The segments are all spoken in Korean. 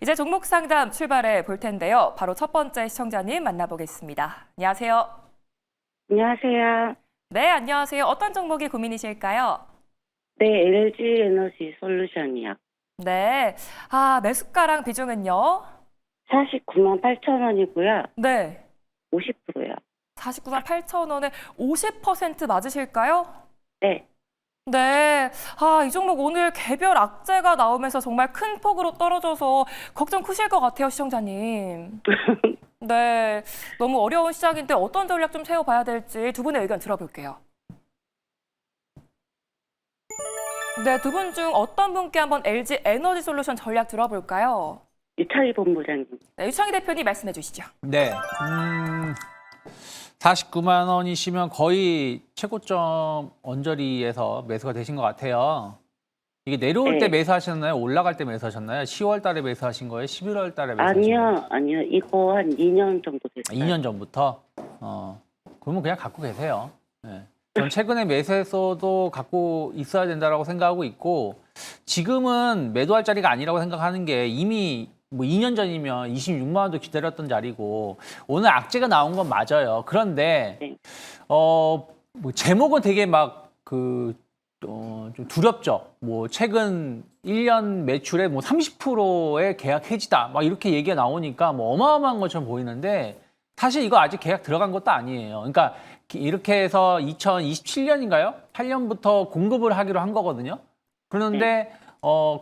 이제 종목 상담 출발해 볼 텐데요. 바로 첫 번째 시청자님 만나보겠습니다. 안녕하세요. 안녕하세요. 네, 안녕하세요. 어떤 종목이 고민이실까요? 네, LG 에너지 솔루션이요. 네. 매수가랑 비중은요? 49만 8천 원이고요. 네. 50%요. 49만 8천 원에 50% 맞으실까요? 네. 네. 이 종목 오늘 개별 악재가 나오면서 정말 큰 폭으로 떨어져서 걱정 크실 것 같아요, 시청자님. 네. 너무 어려운 시작인데 어떤 전략 좀 세워봐야 될지 두 분의 의견 들어볼게요. 네, 두 분 중 어떤 분께 한번 LG 에너지 솔루션 전략 들어볼까요? 유창희 본부장님. 네, 유창희 대표님 말씀해 주시죠. 네. 49만 원이시면 거의 최고점 언저리에서 매수가 되신 것 같아요. 이게 내려올 때 네. 매수하셨나요? 올라갈 때 매수하셨나요? 10월 달에 매수하신 거예요? 11월 달에 매수하신 거예요? 아니요. 이거 한 2년 정도 됐어요. 2년 전부터? 그러면 그냥 갖고 계세요. 네. 전 최근에 매수해서도 갖고 있어야 된다고 생각하고 있고, 지금은 매도할 자리가 아니라고 생각하는 게 이미 뭐 2년 전이면 26만 원도 기다렸던 자리고, 오늘 악재가 나온 건 맞아요. 그런데, 네. 뭐 제목은 되게 좀 두렵죠. 뭐 최근 1년 매출의 뭐 30%의 계약 해지다. 막 이렇게 얘기가 나오니까 뭐 어마어마한 것처럼 보이는데, 사실 이거 아직 계약 들어간 것도 아니에요. 그러니까 이렇게 해서 2027년인가요? 8년부터 공급을 하기로 한 거거든요. 그런데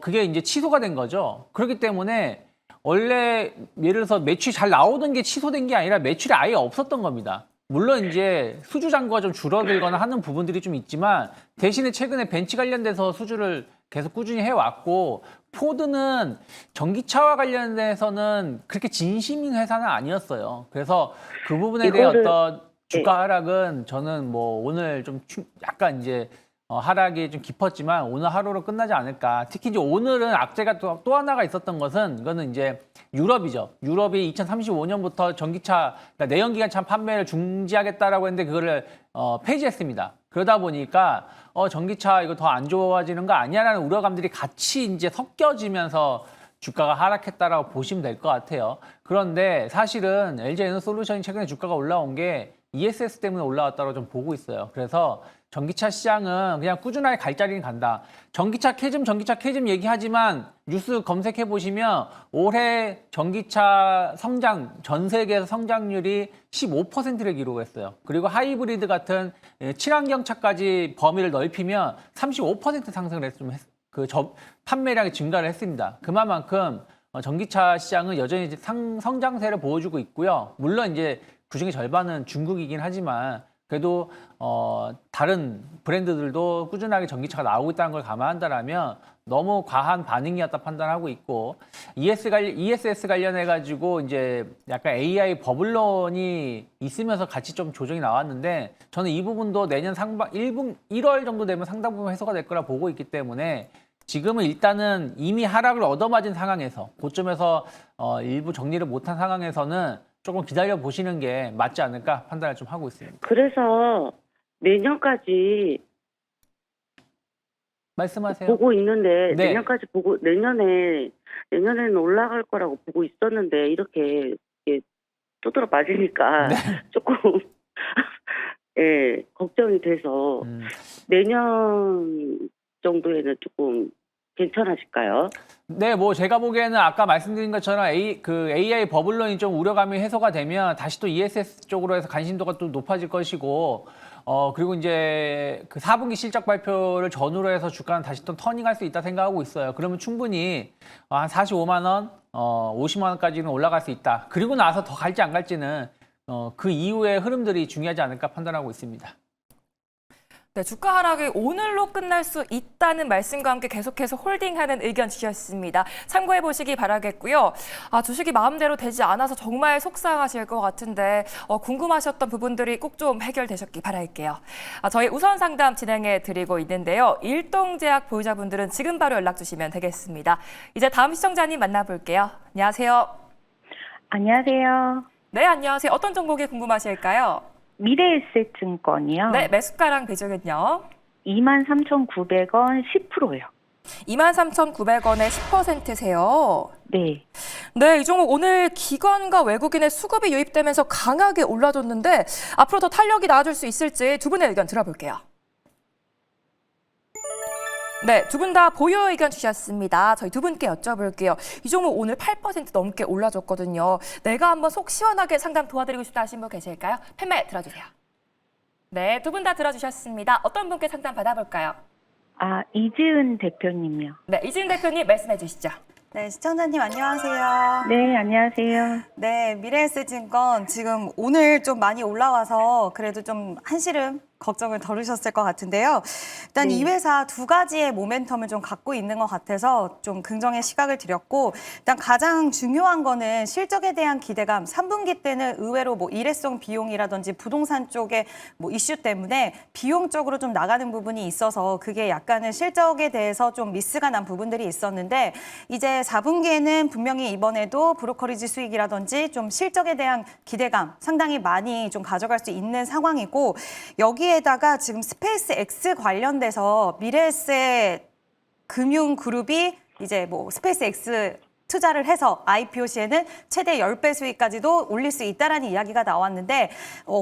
그게 이제 취소가 된 거죠. 그렇기 때문에 원래 예를 들어서 매출이 잘 나오던 게 취소된 게 아니라 매출이 아예 없었던 겁니다. 물론 이제 수주 잔고가 좀 줄어들거나 하는 부분들이 좀 있지만, 대신에 최근에 벤치 관련돼서 수주를 계속 꾸준히 해왔고, 포드는 전기차와 관련돼서는 그렇게 진심인 회사는 아니었어요. 그래서 그 부분에 대한 어떤 주가 하락은 저는 뭐 오늘 좀 약간 이제 하락이 좀 깊었지만 오늘 하루로 끝나지 않을까. 특히 이제 오늘은 악재가 또 하나가 있었던 것은, 이거는 이제 유럽이죠. 유럽이 2035년부터 전기차, 그러니까 내연기관차 판매를 중지하겠다라고 했는데 그거를 폐지했습니다. 그러다 보니까 전기차 이거 더 안 좋아지는 거 아니야라는 우려감들이 같이 이제 섞여지면서 주가가 하락했다라고 보시면 될 것 같아요. 그런데 사실은 LG 에너솔루션이 최근에 주가가 올라온 게 ESS 때문에 올라왔다고 좀 보고 있어요. 그래서 전기차 시장은 그냥 꾸준하게 갈 자리는 간다. 전기차 캐즘 얘기하지만 뉴스 검색해 보시면 올해 전기차 성장, 전 세계에서 성장률이 15%를 기록했어요. 그리고 하이브리드 같은 친환경차까지 범위를 넓히면 35% 상승을 했으면 판매량이 증가를 했습니다. 그만큼 전기차 시장은 여전히 성장세를 보여주고 있고요. 물론 이제 그중에 절반은 중국이긴 하지만 그래도 다른 브랜드들도 꾸준하게 전기차가 나오고 있다는 걸 감안한다면 너무 과한 반응이었다 판단하고 있고, ESS 관련해 가지고 이제 약간 AI 버블론이 있으면서 같이 좀 조정이 나왔는데, 저는 이 부분도 내년 1월 정도 되면 상당 부분 해소가 될 거라 보고 있기 때문에 지금은 일단은 이미 하락을 얻어맞은 상황에서, 고점에서 일부 정리를 못한 상황에서는 조금 기다려 보시는 게 맞지 않을까 판단을 좀 하고 있습니다. 그래서 내년까지 말씀하세요. 보고 있는데, 네. 내년까지 보고, 내년에는 올라갈 거라고 보고 있었는데, 이렇게 두드러 맞으니까 네. 조금, 예, 걱정이 돼서, 내년 정도에는 조금 괜찮아질까요? 네, 뭐 제가 보기에는 아까 말씀드린 것처럼 AI 버블론이 좀 우려감이 해소가 되면 다시 또 ESS 쪽으로 해서 관심도가 또 높아질 것이고, 그리고 이제 그 4분기 실적 발표를 전후로 해서 주가는 다시 또 터닝할 수 있다 생각하고 있어요. 그러면 충분히 한 45만 원, 50만 원까지는 올라갈 수 있다. 그리고 나서 더 갈지 안 갈지는 그 이후의 흐름들이 중요하지 않을까 판단하고 있습니다. 네, 주가 하락이 오늘로 끝날 수 있다는 말씀과 함께 계속해서 홀딩하는 의견 주셨습니다. 참고해 보시기 바라겠고요. 주식이 마음대로 되지 않아서 정말 속상하실 것 같은데 궁금하셨던 부분들이 꼭 좀 해결되셨기 바랄게요. 저희 우선 상담 진행해 드리고 있는데요. 일동제약 보유자분들은 지금 바로 연락 주시면 되겠습니다. 이제 다음 시청자님 만나볼게요. 안녕하세요. 안녕하세요. 네, 안녕하세요. 어떤 종목이 궁금하실까요? 미래에셋증권이요. 네, 매수가랑 비중은요? 23,900원 10%요. 23,900원에 10%세요. 네. 네, 이 종목 오늘 기관과 외국인의 수급이 유입되면서 강하게 올라줬는데 앞으로 더 탄력이 나아질 수 있을지 두 분의 의견 들어볼게요. 네, 두 분 다 보유 의견 주셨습니다. 저희 두 분께 여쭤볼게요. 이 종목 오늘 8% 넘게 올라줬거든요. 내가 한번 속 시원하게 상담 도와드리고 싶다 하신 분 계실까요? 팬말 들어주세요. 네, 두 분 다 들어주셨습니다. 어떤 분께 상담 받아볼까요? 이지은 대표님이요. 네, 이진 대표님 말씀해 주시죠. 네, 시청자님 안녕하세요. 네, 안녕하세요. 네, 미래에셋증권 지금 오늘 좀 많이 올라와서 그래도 좀 한시름 걱정을 덜으셨을 것 같은데요. 일단 네. 이 회사 두 가지의 모멘텀을 좀 갖고 있는 것 같아서 좀 긍정의 시각을 드렸고, 일단 가장 중요한 거는 실적에 대한 기대감. 3분기 때는 의외로 뭐 일회성 비용이라든지 부동산 쪽의 뭐 이슈 때문에 비용적으로 좀 나가는 부분이 있어서 그게 약간은 실적에 대해서 좀 미스가 난 부분들이 있었는데, 이제 4분기에는 분명히 이번에도 브로커리지 수익이라든지 좀 실적에 대한 기대감 상당히 많이 좀 가져갈 수 있는 상황이고, 여기에다가 지금 스페이스 X 관련돼서 미래에셋 금융그룹이 이제 뭐 스페이스 X 투자를 해서 IPO 시에는 최대 10배 수익까지도 올릴 수 있다라는 이야기가 나왔는데,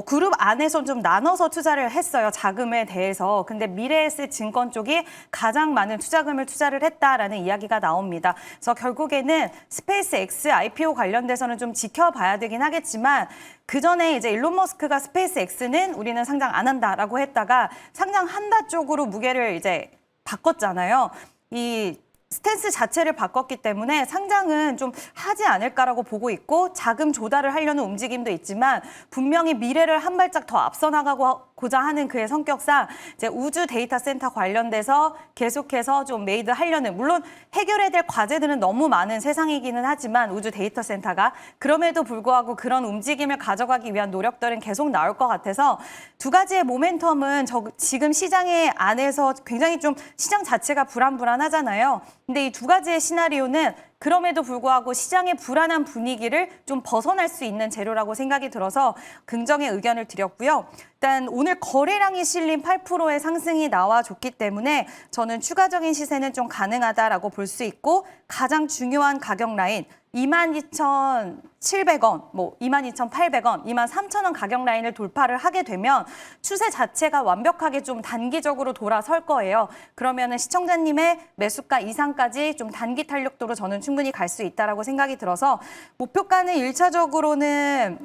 그룹 안에서 좀 나눠서 투자를 했어요, 자금에 대해서. 근데 미래에셋 증권 쪽이 가장 많은 투자금을 투자를 했다라는 이야기가 나옵니다. 그래서 결국에는 스페이스 X IPO 관련돼서는 좀 지켜봐야 되긴 하겠지만, 그 전에 이제 일론 머스크가 스페이스 X는 우리는 상장 안 한다라고 했다가 상장한다 쪽으로 무게를 이제 바꿨잖아요. 이 스탠스 자체를 바꿨기 때문에 상장은 좀 하지 않을까라고 보고 있고, 자금 조달을 하려는 움직임도 있지만 분명히 미래를 한 발짝 더 앞서 나가고자 하는 그의 성격상 이제 우주 데이터 센터 관련돼서 계속해서 좀 메이드 하려는, 물론 해결해야 될 과제들은 너무 많은 세상이기는 하지만 우주 데이터 센터가, 그럼에도 불구하고 그런 움직임을 가져가기 위한 노력들은 계속 나올 것 같아서 두 가지의 모멘텀은 지금 시장의 안에서 굉장히 좀 시장 자체가 불안불안하잖아요. 근데 이 두 가지의 시나리오는 그럼에도 불구하고 시장의 불안한 분위기를 좀 벗어날 수 있는 재료라고 생각이 들어서 긍정의 의견을 드렸고요. 일단 오늘 거래량이 실린 8%의 상승이 나와줬기 때문에 저는 추가적인 시세는 좀 가능하다라고 볼 수 있고, 가장 중요한 가격 라인 22,700원, 뭐 22,800원, 23,000원 가격 라인을 돌파를 하게 되면 추세 자체가 완벽하게 좀 단기적으로 돌아설 거예요. 그러면은 시청자님의 매수가 이상까지 좀 단기 탄력도로 저는 충분히 갈 수 있다라고 생각이 들어서, 목표가는 1차적으로는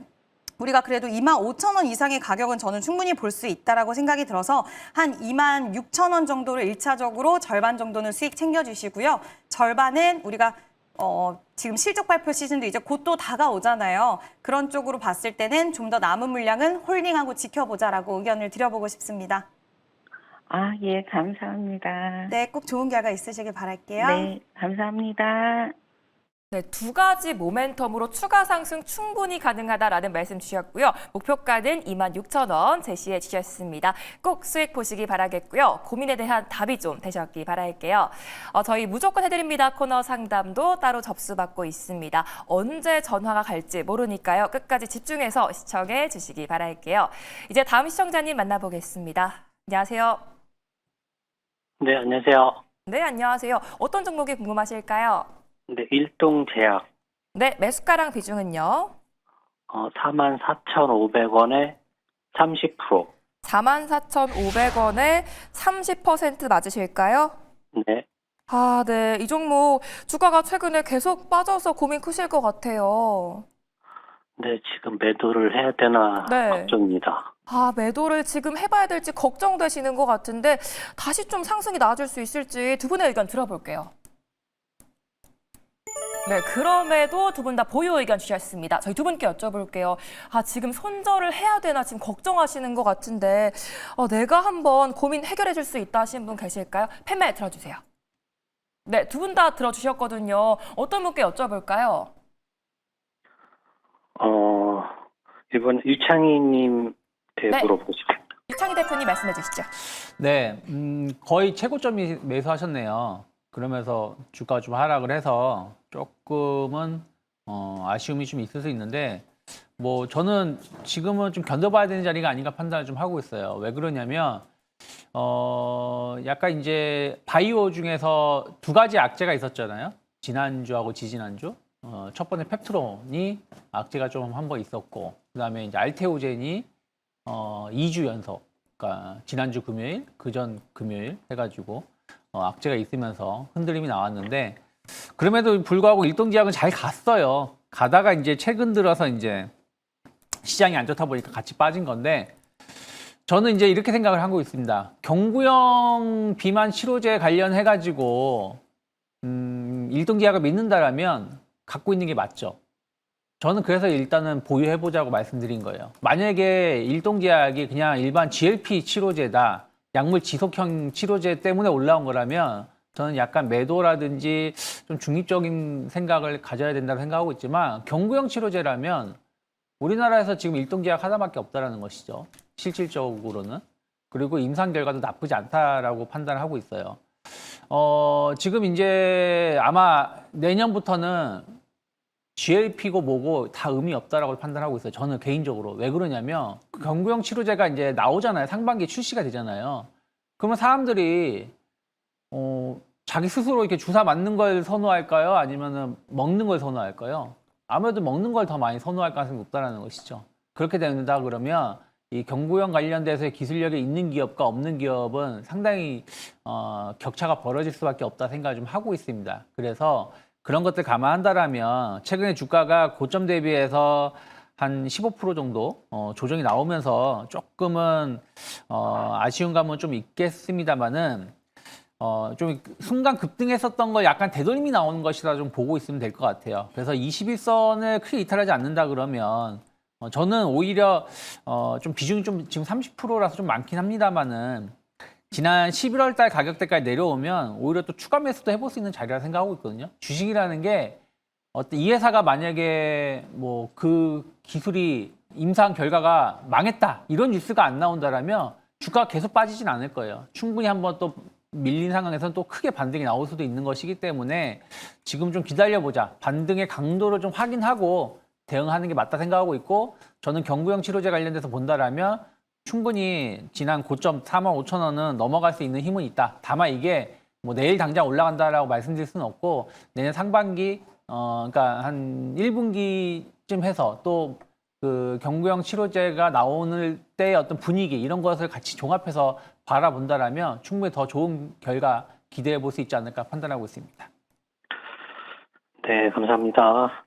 우리가 그래도 25,000원 이상의 가격은 저는 충분히 볼 수 있다라고 생각이 들어서 한 26,000원 정도를 1차적으로 절반 정도는 수익 챙겨주시고요. 절반은 우리가 지금 실적 발표 시즌도 이제 곧 또 다가오잖아요. 그런 쪽으로 봤을 때는 좀 더 남은 물량은 홀딩하고 지켜보자라고 의견을 드려보고 싶습니다. 예, 감사합니다. 네, 꼭 좋은 결과 있으시길 바랄게요. 네, 감사합니다. 네, 두 가지 모멘텀으로 추가 상승 충분히 가능하다라는 말씀 주셨고요. 목표가는 26,000원 제시해 주셨습니다. 꼭 수익 보시기 바라겠고요. 고민에 대한 답이 좀 되셨기 바랄게요. 저희 무조건 해드립니다 코너 상담도 따로 접수받고 있습니다. 언제 전화가 갈지 모르니까요. 끝까지 집중해서 시청해 주시기 바랄게요. 이제 다음 시청자님 만나보겠습니다. 안녕하세요. 네, 안녕하세요. 네, 안녕하세요. 어떤 종목이 궁금하실까요? 네, 일동제약 네, 매수가랑 비중은요? 44,500원에 30%. 44,500원에 30% 맞으실까요? 네, 네. 이 종목 주가가 최근에 계속 빠져서 고민 크실 것 같아요. 네, 지금 매도를 해야 되나 네. 걱정입니다. 매도를 지금 해봐야 될지 걱정되시는 것 같은데 다시 좀 상승이 나아질 수 있을지 두 분의 의견 들어볼게요. 네, 그럼에도 두 분 다 보유 의견 주셨습니다. 저희 두 분께 여쭤볼게요. 지금 손절을 해야 되나 지금 걱정하시는 것 같은데 내가 한번 고민 해결해 줄 수 있다 하신 분 계실까요? 팬말 들어주세요. 네, 두 분 다 들어주셨거든요. 어떤 분께 여쭤볼까요? 이번 유창희님 께 네. 물어보고 싶습니다. 유창희 대표님 말씀해 주시죠. 네, 거의 최고점이 매수하셨네요. 그러면서 주가가 좀 하락을 해서 조금은 아쉬움이 좀 있을 수 있는데, 뭐 저는 지금은 좀 견뎌봐야 되는 자리가 아닌가 판단을 좀 하고 있어요. 왜 그러냐면 약간 이제 바이오 중에서 두 가지 악재가 있었잖아요. 지난주하고 지지난주. 첫 번째 펩트론이 악재가 좀 한 번 있었고, 그다음에 이제 알테오젠이 2주 연속, 그러니까 지난주 금요일, 그전 금요일 해가지고 악재가 있으면서 흔들림이 나왔는데, 그럼에도 불구하고 일동제약은 잘 갔어요. 가다가 이제 최근 들어서 이제 시장이 안 좋다 보니까 같이 빠진 건데, 저는 이제 이렇게 생각을 하고 있습니다. 경구형 비만 치료제 관련해가지고 일동제약을 믿는다라면 갖고 있는 게 맞죠. 저는 그래서 일단은 보유해보자고 말씀드린 거예요. 만약에 일동제약이 그냥 일반 GLP 치료제다, 약물 지속형 치료제 때문에 올라온 거라면 저는 약간 매도라든지 좀 중립적인 생각을 가져야 된다고 생각하고 있지만, 경구형 치료제라면 우리나라에서 지금 일동제약 하나밖에 없다라는 것이죠. 실질적으로는. 그리고 임상 결과도 나쁘지 않다라고 판단을 하고 있어요. 지금 이제 아마 내년부터는 GLP고 뭐고 다 의미 없다라고 판단하고 있어요. 저는 개인적으로. 왜 그러냐면 경구형 치료제가 이제 나오잖아요. 상반기에 출시가 되잖아요. 그러면 사람들이 자기 스스로 이렇게 주사 맞는 걸 선호할까요? 아니면은 먹는 걸 선호할까요? 아무래도 먹는 걸 더 많이 선호할 가능성이 높다는 것이죠. 그렇게 된다 그러면 이 경구형 관련돼서 기술력이 있는 기업과 없는 기업은 상당히 격차가 벌어질 수밖에 없다 생각을 좀 하고 있습니다. 그래서 그런 것들 감안한다라면 최근에 주가가 고점 대비해서 한 15% 정도 조정이 나오면서 조금은 아쉬운 감은 좀 있겠습니다만은 좀 순간 급등했었던 거 약간 되돌림이 나오는 것이라 좀 보고 있으면 될 것 같아요. 그래서 21선을 크게 이탈하지 않는다 그러면 저는 오히려 좀 비중이 좀 지금 30%라서 좀 많긴 합니다만은 지난 11월 달 가격대까지 내려오면 오히려 또 추가 매수도 해볼 수 있는 자리라 생각하고 있거든요. 주식이라는 게 어떤 이 회사가 만약에 뭐 그 기술이 임상 결과가 망했다 이런 뉴스가 안 나온다라면 주가가 계속 빠지진 않을 거예요. 충분히 한번 또 밀린 상황에서는 또 크게 반등이 나올 수도 있는 것이기 때문에 지금 좀 기다려보자. 반등의 강도를 좀 확인하고 대응하는 게 맞다 생각하고 있고, 저는 경구형 치료제 관련돼서 본다라면 충분히 지난 고점 45,000원은 넘어갈 수 있는 힘은 있다. 다만 이게 뭐 내일 당장 올라간다라고 말씀드릴 수는 없고, 내년 상반기 그러니까 한 1분기쯤 해서 또 그 경구형 치료제가 나오는 때의 어떤 분위기 이런 것을 같이 종합해서 바라본다라면 충분히 더 좋은 결과 기대해 볼 수 있지 않을까 판단하고 있습니다. 네, 감사합니다.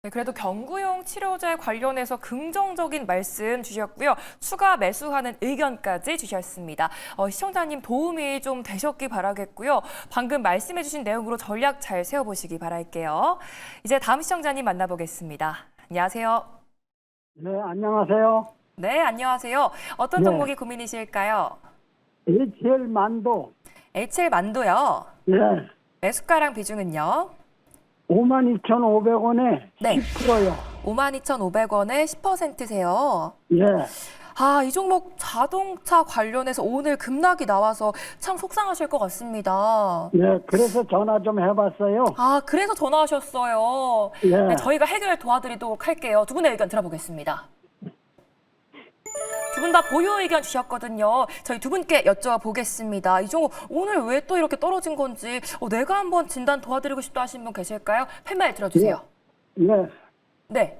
네, 그래도 경구용 치료제 관련해서 긍정적인 말씀 주셨고요. 추가 매수하는 의견까지 주셨습니다. 시청자님 도움이 좀 되셨기 바라겠고요. 방금 말씀해 주신 내용으로 전략 잘 세워보시기 바랄게요. 이제 다음 시청자님 만나보겠습니다. 안녕하세요. 네, 안녕하세요. 네, 안녕하세요. 어떤 네. 종목이 고민이실까요? HL 만도. HL 만도요. 네, 매수가랑 비중은요? 52,500원에 네. 10%요. 52,500원에 10%세요. 예, 이 종목 자동차 관련해서 오늘 급락이 나와서 참 속상하실 것 같습니다. 네, 그래서 전화 좀 해봤어요. 그래서 전화하셨어요. 예, 네, 저희가 해결 도와드리도록 할게요. 두 분의 의견 들어보겠습니다. 두 분 다 보유 의견 주셨거든요. 저희 두 분께 여쭤보겠습니다. 이 종목 오늘 왜 또 이렇게 떨어진 건지 내가 한번 진단 도와드리고 싶다 하신 분 계실까요? 팻말 들어주세요. 네, 네.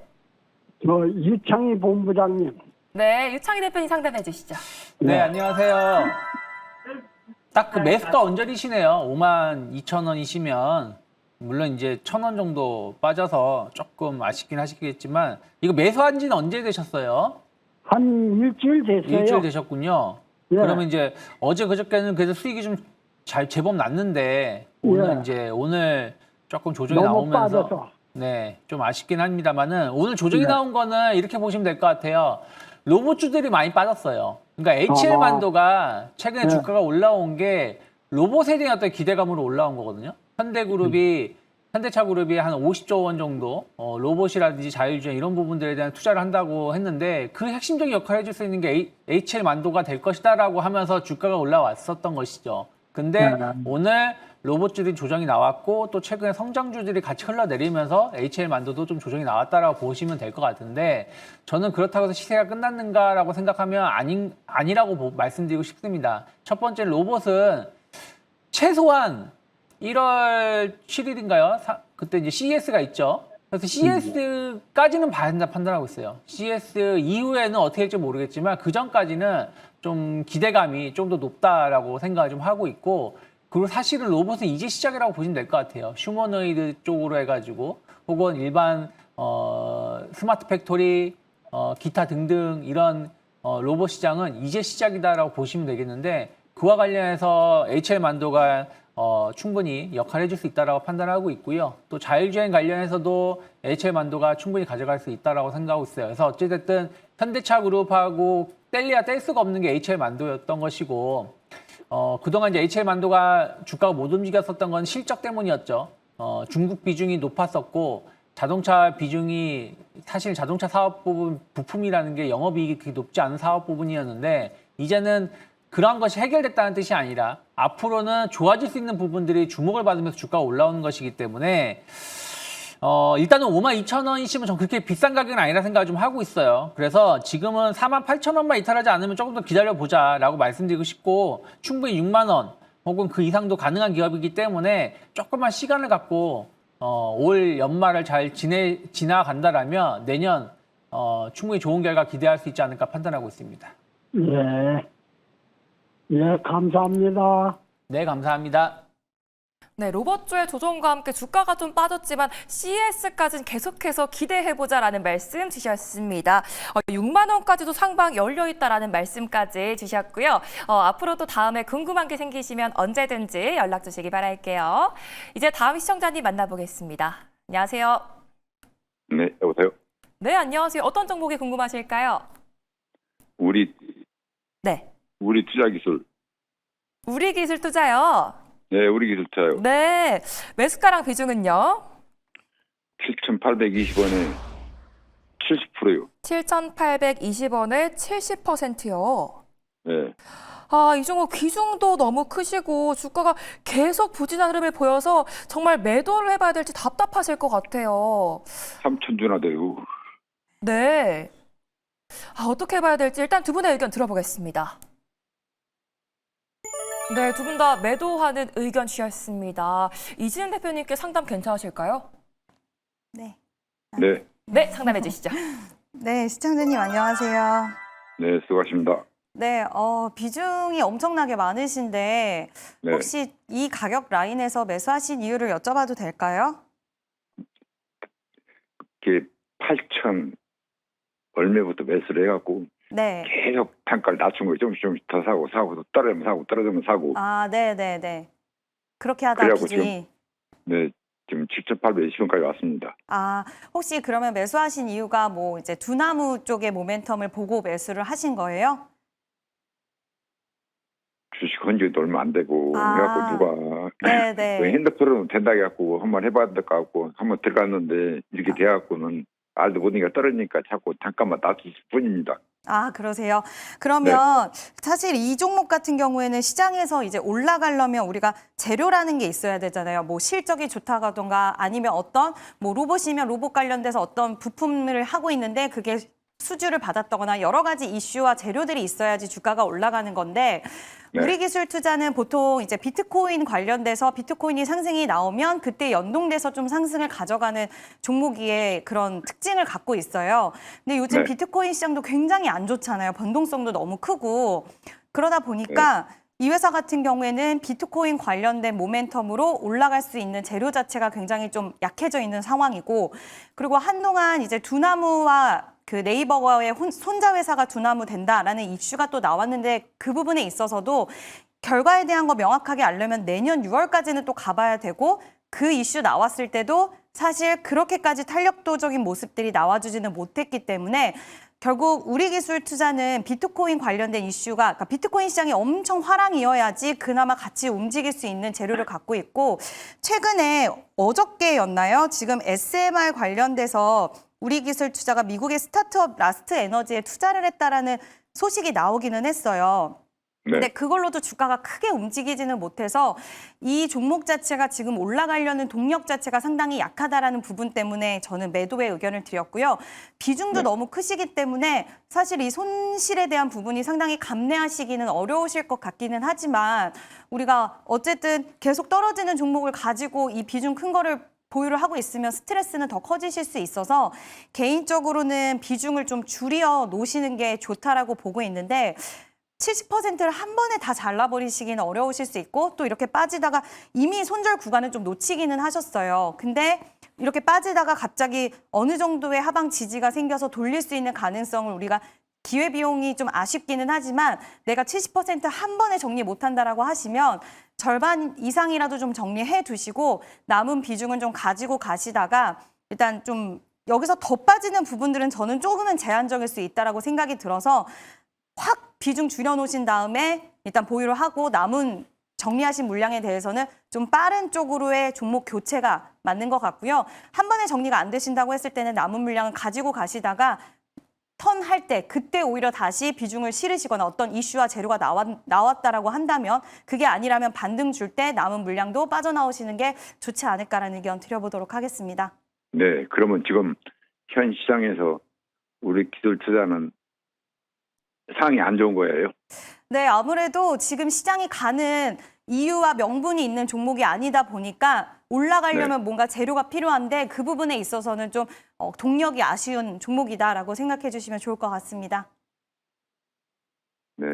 저 유창희 본부장님. 네, 유창희 대표님 상담해 주시죠. 네, 안녕하세요. 딱 그 매수가 언저리시네요. 52,000원이시면 물론 이제 1,000원 정도 빠져서 조금 아쉽긴 하시겠지만 이거 매수한 지는 언제 되셨어요? 한 일주일 됐어요. 일주일 되셨군요. 예. 그러면 이제 어제 그저께는 그래도 수익이 좀 제법 났는데 오늘 예. 이제 오늘 조금 조정이 너무 나오면서 빠져서. 네, 좀 아쉽긴 합니다만은 오늘 조정이 네. 나온 거는 이렇게 보시면 될 것 같아요. 로봇주들이 많이 빠졌어요. 그러니까 HL 만도가 최근에 네. 주가가 올라온 게 로봇에 대한 어떤 기대감으로 올라온 거거든요. 현대차그룹이 한 50조 원 정도 로봇이라든지 자율주행 이런 부분들에 대한 투자를 한다고 했는데 그 핵심적인 역할을 해줄 수 있는 게 HL 만도가 될 것이다라고 하면서 주가가 올라왔었던 것이죠. 근데 네. 오늘 로봇주들이 조정이 나왔고 또 최근에 성장주들이 같이 흘러내리면서 HL 만두도 좀 조정이 나왔다라고 보시면 될 것 같은데 저는 그렇다고 해서 시세가 끝났는가라고 생각하면 아니라고 말씀드리고 싶습니다. 첫 번째 로봇은 최소한 1월 7일인가요? 그때 이제 CES가 있죠. 그래서 CES까지는 봐야 된다 판단하고 있어요. CES 이후에는 어떻게 될지 모르겠지만 그 전까지는 좀 기대감이 좀 더 높다라고 생각을 좀 하고 있고 그리고 사실은 로봇은 이제 시작이라고 보시면 될 것 같아요. 휴머노이드 쪽으로 해가지고 혹은 일반 스마트 팩토리, 기타 등등 이런 로봇 시장은 이제 시작이다라고 보시면 되겠는데 그와 관련해서 HL 만도가 충분히 역할을 해줄 수 있다라고 판단하고 있고요. 또 자율주행 관련해서도 HL 만도가 충분히 가져갈 수 있다라고 생각하고 있어요. 그래서 어찌됐든 현대차 그룹하고 뗄래야 뗄 수가 없는 게 HL 만도였던 것이고 그동안 이제 HL 만도가 주가가 못 움직였었던 건 실적 때문이었죠. 중국 비중이 높았었고 자동차 비중이 사실 자동차 사업 부분 부품이라는 게 영업이익이 그렇게 높지 않은 사업 부분이었는데 이제는 그러한 것이 해결됐다는 뜻이 아니라 앞으로는 좋아질 수 있는 부분들이 주목을 받으면서 주가가 올라오는 것이기 때문에 일단은 52,000원이시면 전 그렇게 비싼 가격은 아니라 생각을 좀 하고 있어요. 그래서 지금은 48,000원만 이탈하지 않으면 조금 더 기다려보자라고 말씀드리고 싶고 충분히 6만 원 혹은 그 이상도 가능한 기업이기 때문에 조금만 시간을 갖고 올 연말을 잘 지나간다라면 내년 충분히 좋은 결과 기대할 수 있지 않을까 판단하고 있습니다. 예. 예, 감사합니다. 네, 감사합니다. 네, 로봇주의 조정과 함께 주가가 좀 빠졌지만 CES까지는 계속해서 기대해보자라는 말씀 주셨습니다. 6만 원까지도 상방 열려있다라는 말씀까지 주셨고요. 앞으로도 다음에 궁금한 게 생기시면 언제든지 연락 주시기 바랄게요. 이제 다음 시청자님 만나보겠습니다. 안녕하세요. 네, 여보세요? 네, 안녕하세요. 어떤 정보가 궁금하실까요? 네, 우리 투자기술. 우리 기술 투자요. 네, 우리 기술 투자요. 네, 매수가랑 비중은요? 7,820원에 70%요. 7,820원에 70%요. 네. 아, 이 종목 비중도 너무 크시고 주가가 계속 부진한 흐름을 보여서 정말 매도를 해봐야 될지 답답하실 것 같아요. 3,000주나 돼요. 네. 어떻게 해봐야 될지 일단 두 분의 의견 들어보겠습니다. 네, 두 분 다 매도하는 의견 주셨습니다. 이지은 대표님께 상담 괜찮으실까요? 네. 네. 네, 상담해 주시죠. 네, 시청자님 안녕하세요. 네, 수고하십니다. 네, 비중이 엄청나게 많으신데 네. 혹시 이 가격 라인에서 매수하신 이유를 여쭤봐도 될까요? 이게 8,000 얼마부터 매수를 해갖고 네. 계속 단가를 낮춘 거예요. 조금씩 더 사고 또 떨어지면 사고 떨어지면 사고. 아, 네. 그렇게 하다 그래갖고 비중이. 네, 지금 7,820원까지 왔습니다. 아, 혹시 그러면 매수하신 이유가 뭐 이제 두나무 쪽의 모멘텀을 보고 매수를 하신 거예요? 주식 헌지도 얼마 안 되고 아. 해갖고 누가 네네. 핸드폰으로 된다 해갖고 한번 해봐야 될 것 같고 한번 들어갔는데 이렇게 돼갖고는 알도 보니까 떨어지니까 자꾸 잠깐만 낮출 뿐입니다. 아, 그러세요. 그러면 사실 이 종목 같은 경우에는 시장에서 이제 올라가려면 우리가 재료라는 게 있어야 되잖아요. 뭐 실적이 좋다가던가 아니면 어떤 뭐 로봇이면 로봇 관련돼서 어떤 부품을 하고 있는데 그게 수주를 받았다거나 여러 가지 이슈와 재료들이 있어야지 주가가 올라가는 건데 네. 우리기술 투자는 보통 이제 비트코인 관련돼서 비트코인이 상승이 나오면 그때 연동돼서 좀 상승을 가져가는 종목의 그런 특징을 갖고 있어요. 근데 요즘 네. 비트코인 시장도 굉장히 안 좋잖아요. 변동성도 너무 크고 그러다 보니까 이 회사 같은 경우에는 비트코인 관련된 모멘텀으로 올라갈 수 있는 재료 자체가 굉장히 좀 약해져 있는 상황이고 그리고 한동안 이제 두나무와 그 네이버와의 손자 회사가 두나무 된다라는 이슈가 또 나왔는데 그 부분에 있어서도 결과에 대한 거 명확하게 알려면 내년 6월까지는 또 가봐야 되고 그 이슈 나왔을 때도 사실 그렇게까지 탄력도적인 모습들이 나와주지는 못했기 때문에 결국 우리기술 투자는 비트코인 관련된 이슈가 그러니까 비트코인 시장이 엄청 화랑이어야지 그나마 같이 움직일 수 있는 재료를 갖고 있고 최근에 어저께였나요? 지금 SMR 관련돼서 우리기술 투자가 미국의 스타트업 라스트 에너지에 투자를 했다라는 소식이 나오기는 했어요. 네. 근데 그걸로도 주가가 크게 움직이지는 못해서 이 종목 자체가 지금 올라가려는 동력 자체가 상당히 약하다라는 부분 때문에 저는 매도의 의견을 드렸고요. 비중도 네. 너무 크시기 때문에 사실 이 손실에 대한 부분이 상당히 감내하시기는 어려우실 것 같기는 하지만 우리가 어쨌든 계속 떨어지는 종목을 가지고 이 비중 큰 거를 보유를 하고 있으면 스트레스는 더 커지실 수 있어서 개인적으로는 비중을 좀 줄여 놓으시는 게 좋다라고 보고 있는데 70%를 한 번에 다 잘라버리시기는 어려우실 수 있고 또 이렇게 빠지다가 이미 손절 구간을 좀 놓치기는 하셨어요. 근데 이렇게 빠지다가 갑자기 어느 정도의 하방 지지가 생겨서 돌릴 수 있는 가능성을 우리가 기회비용이 좀 아쉽기는 하지만 내가 70%한 번에 정리 못한다라고 하시면 절반 이상이라도 좀 정리해 두시고 남은 비중은 좀 가지고 가시다가 일단 좀 여기서 더 빠지는 부분들은 저는 조금은 제한적일 수 있다라고 생각이 들어서 확 비중 줄여놓으신 다음에 일단 보유를 하고 남은 정리하신 물량에 대해서는 좀 빠른 쪽으로의 종목 교체가 맞는 것 같고요. 한 번에 정리가 안 되신다고 했을 때는 남은 물량을 가지고 가시다가 턴할 때 그때 오히려 다시 비중을 실으시거나 어떤 이슈와 재료가 나왔다라고 한다면 그게 아니라면 반등 줄 때 남은 물량도 빠져나오시는 게 좋지 않을까라는 의견 드려보도록 하겠습니다. 네, 그러면 지금 현 시장에서 우리 기술 투자는 상이 안 좋은 거예요? 네, 아무래도 지금 시장이 가는 이유와 명분이 있는 종목이 아니다 보니까 올라가려면 뭔가 재료가 필요한데 그 부분에 있어서는 좀 동력이 아쉬운 종목이다라고 생각해 주시면 좋을 것 같습니다. 네,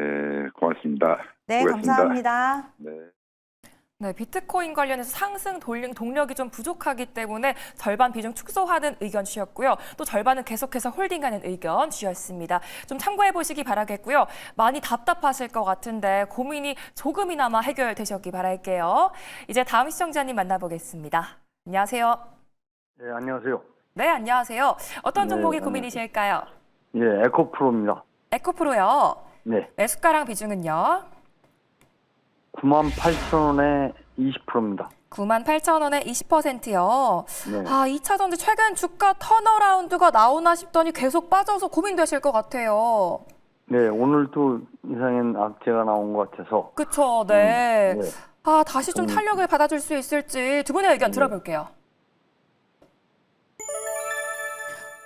고맙습니다. 네, 수고했습니다. 감사합니다. 네. 네, 비트코인 관련해서 상승 동력이 좀 부족하기 때문에 절반 비중 축소하는 의견 주셨고요. 또 절반은 계속해서 홀딩하는 의견 주셨습니다. 좀 참고해 보시기 바라겠고요. 많이 답답하실 것 같은데 고민이 조금이나마 해결되셨기 바랄게요. 이제 다음 시청자님 만나보겠습니다. 안녕하세요. 네, 안녕하세요. 네, 안녕하세요. 어떤 네, 종목이 안녕하세요. 고민이실까요? 예, 에코프로입니다. 에코프로요. 네, 매수가랑 비중은요? 98,000원에 20%입니다. 98,000원에 20%요. 네. 아, 2차전지 최근 주가 턴어라운드가 나오나 싶더니 계속 빠져서 고민되실 것 같아요. 네, 오늘도 이상한 악재가 나온 것 같아서. 그쵸, 네. 네. 아, 다시 좀 탄력을 받아줄 수 있을지 두 분의 의견 들어볼게요.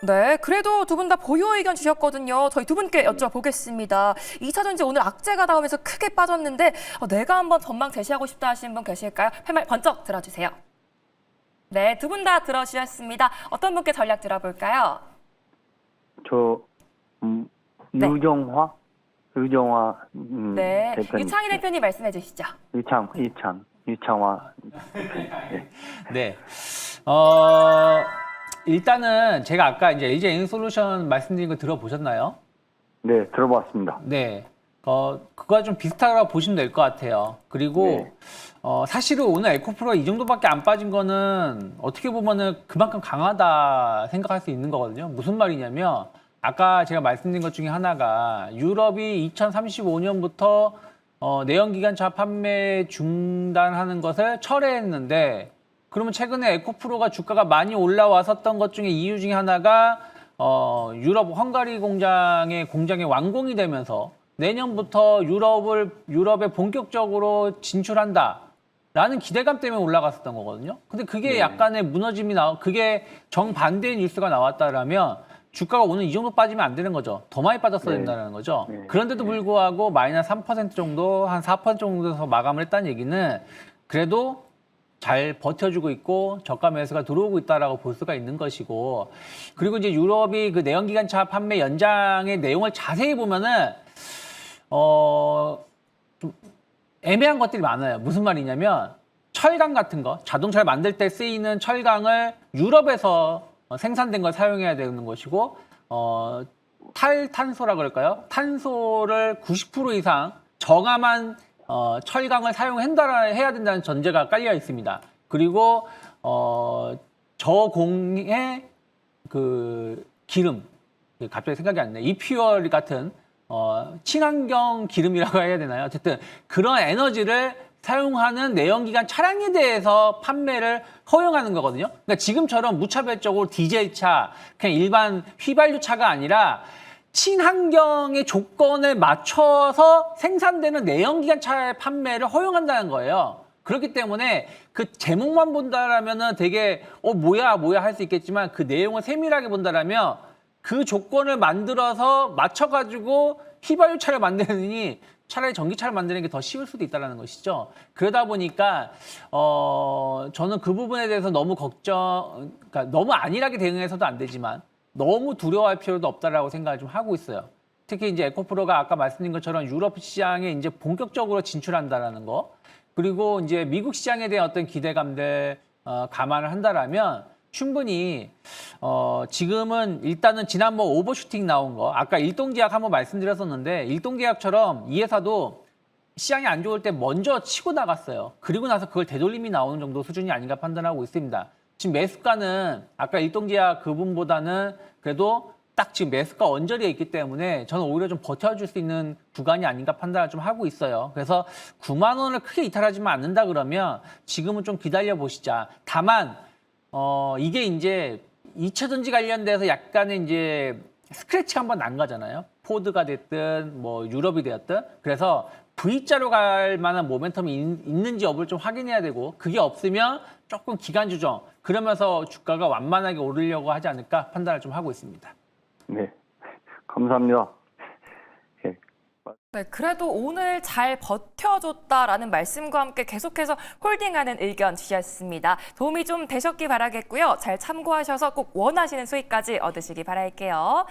네, 그래도 두 분 다 보유 의견 주셨거든요. 저희 두 분께 여쭤보겠습니다. 2차전지 오늘 악재가 나오면서 크게 빠졌는데 내가 한번 전망 제시하고 싶다 하시는 분 계실까요? 팻말 번쩍 들어주세요. 네, 두 분 다 들어주셨습니다. 어떤 분께 전략 들어볼까요? 저, 네. 유정화? 네, 대표님. 유창희 대표님 말씀해 주시죠. 유창화. 네. 일단은 제가 아까 이제 LG 에너솔루션 말씀드린 거 들어보셨나요? 네, 들어봤습니다. 네. 그거와 좀 비슷하다고 보시면 될 것 같아요. 그리고, 네. 사실은 오늘 에코프로가 이 정도밖에 안 빠진 거는 어떻게 보면은 그만큼 강하다 생각할 수 있는 거거든요. 무슨 말이냐면, 아까 제가 말씀드린 것 중에 하나가 유럽이 2035년부터 내연기관차 판매 중단하는 것을 철회했는데, 그러면 최근에 에코프로가 주가가 많이 올라왔었던 것 중에 이유 중에 하나가 유럽 헝가리 공장의 완공이 되면서 내년부터 유럽에 본격적으로 진출한다라는 기대감 때문에 올라갔었던 거거든요. 근데 그게 약간의 무너짐이 그게 정반대의 뉴스가 나왔다라면 주가가 오늘 이 정도 빠지면 안 되는 거죠. 더 많이 빠졌어야 된다는 거죠. 네. 그런데도 불구하고 마이너스 3% 정도, 한 4% 정도에서 마감을 했다는 얘기는 그래도 잘 버텨주고 있고 저가 매수가 들어오고 있다라고 볼 수가 있는 것이고, 그리고 이제 유럽이 그 내연기관차 판매 연장의 내용을 자세히 보면은 좀 애매한 것들이 많아요. 무슨 말이냐면 철강 같은 거, 자동차를 만들 때 쓰이는 철강을 유럽에서 생산된 걸 사용해야 되는 것이고, 탈탄소라 그럴까요? 탄소를 90% 이상 저감한 철강을 사용해야 된다는 전제가 깔려 있습니다. 그리고 저공해 그 기름, 갑자기 생각이 안 나요. 이퓨얼 같은 친환경 기름이라고 해야 되나요? 어쨌든 그런 에너지를 사용하는 내연기관 차량에 대해서 판매를 허용하는 거거든요. 그러니까 지금처럼 무차별적으로 디젤차, 그냥 일반 휘발유 차가 아니라 친환경의 조건을 맞춰서 생산되는 내연기관차 판매를 허용한다는 거예요. 그렇기 때문에 그 제목만 본다라면은 되게 뭐야 할 수 있겠지만 그 내용을 세밀하게 본다라면 그 조건을 만들어서 맞춰가지고 휘발유차를 만드느니 차라리 전기차를 만드는 게 더 쉬울 수도 있다는 것이죠. 그러다 보니까 저는 그 부분에 대해서 너무 그러니까 너무 안일하게 대응해서도 안 되지만 너무 두려워할 필요도 없다라고 생각을 좀 하고 있어요. 특히 이제 에코프로가 아까 말씀드린 것처럼 유럽 시장에 이제 본격적으로 진출한다라는 거, 그리고 이제 미국 시장에 대한 어떤 기대감들 감안을 한다라면 충분히 지금은 일단은 지난번 오버슈팅 나온 거 아까 일동제약 한번 말씀드렸었는데 일동제약처럼 이 회사도 시장이 안 좋을 때 먼저 치고 나갔어요. 그리고 나서 그걸 되돌림이 나오는 정도 수준이 아닌가 판단하고 있습니다. 지금 매수가는 아까 일동제약 그분보다는 그래도 딱 지금 매수가 언저리에 있기 때문에 저는 오히려 좀 버텨줄 수 있는 구간이 아닌가 판단을 좀 하고 있어요. 그래서 9만 원을 크게 이탈하지만 않는다 그러면 지금은 좀 기다려 보시자. 다만 이게 이제 2차 전지 관련돼서 약간의 이제 스크래치가 한번 난 거잖아요. 포드가 됐든 뭐 유럽이 되었든. 그래서 V자로 갈 만한 모멘텀이 있는지 여부를 좀 확인해야 되고 그게 없으면 조금 기간 조정 그러면서 주가가 완만하게 오르려고 하지 않을까 판단을 좀 하고 있습니다. 네, 감사합니다. 네, 그래도 오늘 잘 버텨줬다라는 말씀과 함께 계속해서 홀딩하는 의견 주셨습니다. 도움이 좀 되셨기 바라겠고요. 잘 참고하셔서 꼭 원하시는 수익까지 얻으시기 바랄게요.